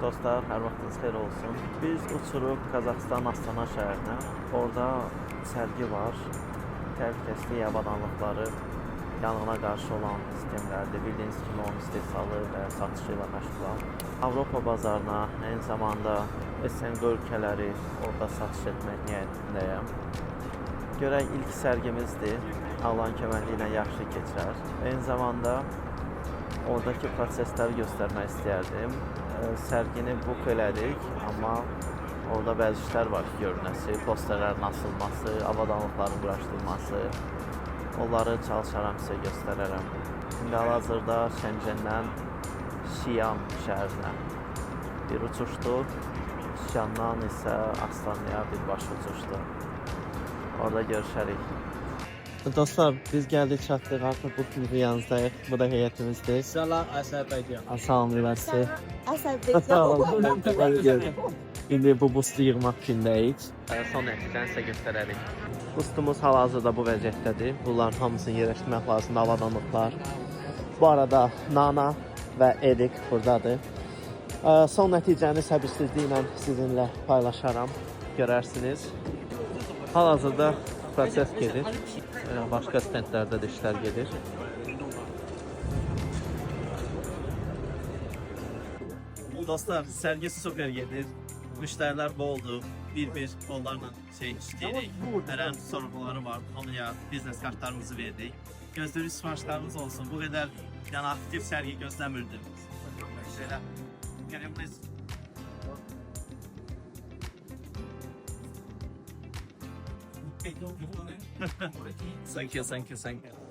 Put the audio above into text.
Dostlar, hər vaxtınız xeyir olsun. Biz uçuruq Qazaxıstan Astana şəhərinə. Orada sərgi var. Təhlükəsizlik avadanlıqları yanğına qarşı olan sistemlərdir. Bildiyiniz kimi onun istehsalı və satışı ilə məşğulam. Avropa bazarına, eyni zamanda SNQ ölkələri orada satış etmək niyyətindəyəm. Görək ilk sərgimizdir. Allahın köməkliyi ilə yaxşı keçər. Eyni zamanda oradakı prosesləri göstərmək istəyərdim. Sərgini book elədik, amma orada bəzi işlər var ki, görünəsi, posterlərin asılması, avadanlıqların quraşdırılması. Onları çalışaram sizə göstərərəm. İndi hal-hazırda Şəncəndən Şiyan şəhərinə bir uçuşdur. Şiyandan isə Astanaya birbaşa uçuşdur. Orada görüşərik. Dostlar, biz gəldik, çatdıq, artıq bu kimi yanınızdayıq. Bu da heyətimizdir. Salam Azərbaycan. Salamlayırlar sizi. Azərbaycan. İndi bu bustu yığmaq fikrindəyik. Son nəticəni sizə göstərərik. Bustumuz hal-hazırda bu vəziyyətdədir. Bunların hamısını yerləşdirmək lazımdır, avadanlıqlar. Bu arada Nana və Erik buradadır. Son nəticəni səbirsizliklə sizinlə paylaşaram, görərsiniz. Hal-hazırda proses gedir. Başqa stendlərdə də işlər gedir. Dostlar, sərgi super gedir. Müştərilər boldur. Bir-bir onlarla işləyirik. Hər hansı sorğuları var. Onlara biznes kartlarımızı verdik. Gözləyirik sifarişlərimiz olsun. Bu qədər aktiv sərgi gözləmirdim. Şöyle gəlimiz. Thank you.